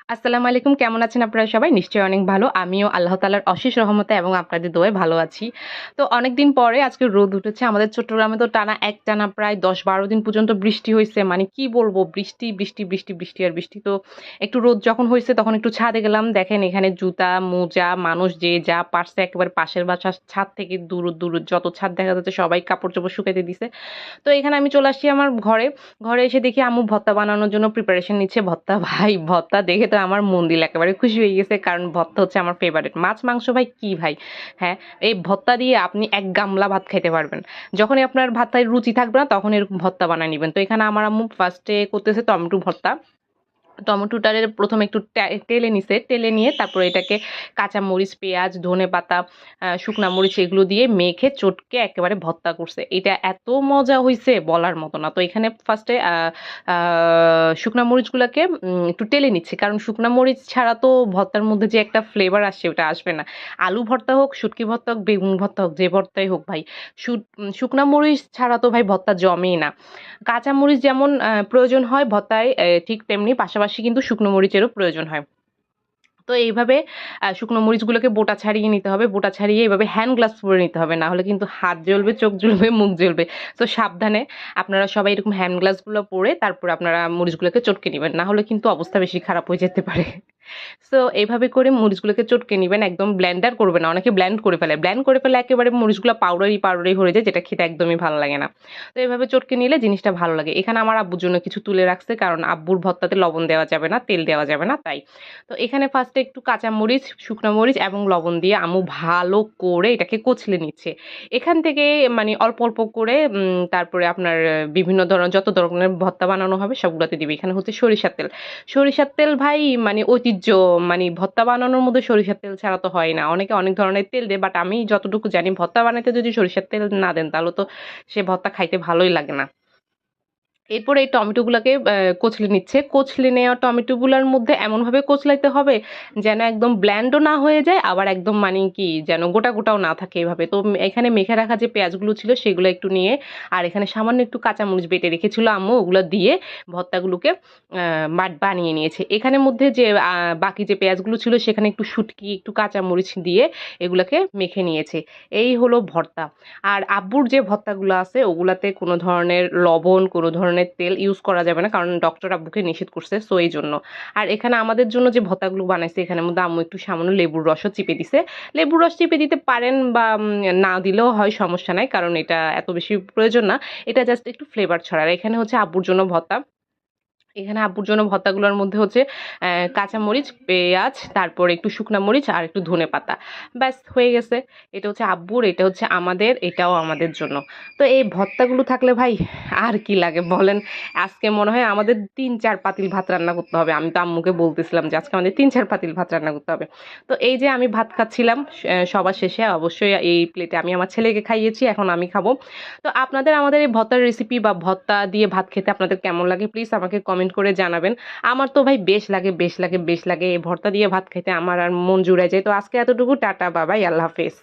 আসসালামু আলাইকুম। কেমন আছেন আপনারা সবাই? নিশ্চয়ই অনেক ভালো। আমিও আল্লাহ তাআলার অশেষ রহমতে এবং আপনাদের দোয়ায় ভালো আছি। তো অনেকদিন পরে আজকে রোদ উঠেছে। আমাদের চট্টগ্রামে তো একটানা প্রায় ১০-১২ দিন পর্যন্ত বৃষ্টি হইছে। মানে কি বলবো? বৃষ্টি, বৃষ্টি, বৃষ্টি, বৃষ্টি আর বৃষ্টি। তো একটু রোদ যখন হইছে তখন একটু ছাদে গেলাম। দেখেন এখানে জুতা, মোজা, মানুষ যে যা পারছে একেবারে পাশের বাসার ছাদ থেকে দূর যত ছাদ দেখা যাচ্ছে সবাই কাপড়-চোপড় শুকাইতে দিছে। তো এখানে আমি চলে আসছি আমার ঘরে। ঘরে এসে দেখি আম্মু ভর্তা বানানোর জন্য প্রিপারেশন নিচ্ছে। ভর্তা ভাই ভর্তা দেখে তো আমার মন দিল একেবারে খুশি হয়ে গেছে। কারণ ভর্তা হচ্ছে আমার ফেভারিট। মাছ, মাংস ভাই কি ভাই? হ্যাঁ, এই ভর্তা দিয়ে আপনি ১ গামলা ভাত খাইতে পারবেন। যখনই আপনার ভাতের রুচি থাকবে না তখন এরকম ভর্তা বানায় নিবেন। তো এখানে আমার আম্মু ফার্স্টে করতেছে টমেটো ভর্তা। টমেটোটারে ১ম একটু টেলে নিছে। টেলে নিয়ে তারপরে এটাকে কাঁচামরিচ, পেঁয়াজ, ধনেপাতা, শুকনা মরিচ এগুলো দিয়ে মেখে চটকে একেবারে ভর্তা করছে। এটা এত মজা হইছে বলার মতো না। তো এখানে ফার্স্টে আ শুকনা মরিচগুলাকে একটু টেলে নিচ্ছি। কারণ শুকনা মরিচ ছাড়া তো ভর্তার মধ্যে যে একটা ফ্লেভার আসছে ওটা আসবে না। আলু ভর্তা হোক, শুটকি ভর্তা হোক, বেগুন ভর্তা হোক, যে ভর্তাই হোক ভাই, শুকনা মরিচ ছাড়া তো ভাই ভর্তা জমেই না। কাঁচামরিচ যেমন প্রয়োজন হয় ভর্তায় ঠিক তেমনি পাশাপাশি কিন্তু শুকনো মরিচেরও প্রয়োজন হয়। তো এইভাবে শুকনো মরিচগুলোকে বোটা ছাড়িয়ে নিতে হবে। বোটা ছাড়িয়ে এভাবে হ্যান্ড গ্লাভস পরে নিতে হবে। না হলে কিন্তু হাত জ্বলবে, চোখ জ্বলবে, মুখ জ্বলবে। তো সাবধানে আপনারা সবাই এরকম হ্যান্ড গ্লাভস গুলো পরে তারপরে আপনারা মরিচগুলোকে চটকে নিবেন। না হলে কিন্তু অবস্থা বেশি খারাপ হয়ে যেতে পারে। সো এভাবে করে মরিচগুলোকে চটকে নিবেন। একদম ব্লেন্ডার করবেন না। অনেকে ব্লেন্ড করে ফেলে। ব্লেন্ড করে ফেলে একেবারে মরিচগুলো পাউডারি হয়ে যায় যেটা খেতে একদমই ভালো লাগে না। তো এভাবে চটকে নিলে জিনিসটা ভালো লাগে। এখানে আমার আব্বুর জন্য কিছু তুলে রাখছে কারণ আব্বুর ভর্তাতে লবণ দেওয়া যাবে না, তেল দেওয়া যাবে না তাই। তো এখানে ফার্স্টে একটু কাঁচা মরিচ, শুকনো মরিচ এবং লবণ দিয়ে আম্মু ভালো করে এটাকে কচলে নিচ্ছে। এখান থেকে মানে অল্প করে তারপরে আপনার বিভিন্ন ধরনের যত ধরনের ভর্তা বানানো হবে সবগুলাতে দিবে। এখানে হচ্ছে সরিষার তেল। সরিষার তেল ভাই মানে ঐতিহ্য মানে ভর্তা বানানোর মধ্যে সরিষার তেল ছাড়া তো হয় না। অনেকে অনেক ধরনের তেল দেয় বাট আমি যতটুকু জানি ভর্তা বানাইতে যদি সরিষার তেল না দেন তাহলে তো সে ভর্তা খাইতে ভালোই লাগে না। এরপরে এই টমেটোগুলাকে কচলে নিচ্ছে। কচলে নেওয়া টমেটোগুলার মধ্যে এমনভাবে কচলাইতে হবে যেন একদম ব্ল্যান্ডও না হয়ে যায় আবার একদম মানে কি যেন গোটাও না থাকে এভাবে। তো এখানে মেখে রাখা যে পেঁয়াজগুলো ছিল সেগুলো একটু নিয়ে আর এখানে সামান্য একটু কাঁচামরিচ বেটে রেখেছিল আম্মু ওগুলো দিয়ে ভর্তাগুলোকে বানিয়ে নিয়েছে। এখানের মধ্যে যে বাকি যে পেঁয়াজগুলো ছিল সেখানে একটু শুটকি, একটু কাঁচামরিচ দিয়ে এগুলাকে মেখে নিয়েছে। এই হলো ভর্তা। আর আব্বুর যে ভর্তাগুলো আছে ওগুলাতে কোনো ধরনের লবণ, কোনো ধরনের তেল ইউজ করা যাবে না। কারণ ডক্টর আব্বুকে নিষেধ করছে সো এইজন্য। আর এখানে আমাদের জন্য যে ভর্তাগুলো বানাইছে এখানের মধ্যে আম্মু একটু সামান্য লেবুর রসও চিপে দিছে। লেবুর রস চিপে দিতে পারেন বা না দিলেও হয় সমস্যা নাই। কারণ এটা এত বেশি প্রয়োজন না। এটা জাস্ট একটু ফ্লেভার ছড়ার। এখানে হচ্ছে আব্বুর জন্য ভর্তা। এখানে আব্বুর জন্য ভর্তাগুলোর মধ্যে হচ্ছে কাঁচামরিচ, পেঁয়াজ, তারপরে একটু শুকনা মরিচ আর একটু ধনেপাতা। ব্যাস হয়ে গেছে। এটা হচ্ছে আব্বুর, এটা হচ্ছে আমাদের, এটাও আমাদের জন্য। তো এই ভর্তাগুলো থাকলে ভাই আর কি লাগে বলেন? আজকে মনে হয় আমাদের ৩-৪ পাতিল ভাত রান্না করতে হবে। আমি তো আম্মুকে বলতেছিলাম যে আজকে আমাদের ৩-৪ পাতিল ভাত রান্না করতে হবে। তো এই যে আমি ভাত খাচ্ছিলাম সবার শেষে অবশ্যই এই প্লেটে আমি আমার ছেলেকে খাইয়েছি, এখন আমি খাবো। তো আপনাদের আমাদের এই ভর্তার রেসিপি বা ভর্তা দিয়ে ভাত খেতে আপনাদের কেমন লাগে প্লিজ আমাকে কমেন্ট করে জানাবেন। আমার তো ভাই বেশ লাগে এই ভর্তা দিয়ে ভাত খেতে আমার আর মন জুড়ে যায়। তো আজকে এতটুকু টাটা বাবাই আল্লাহ হাফেজ।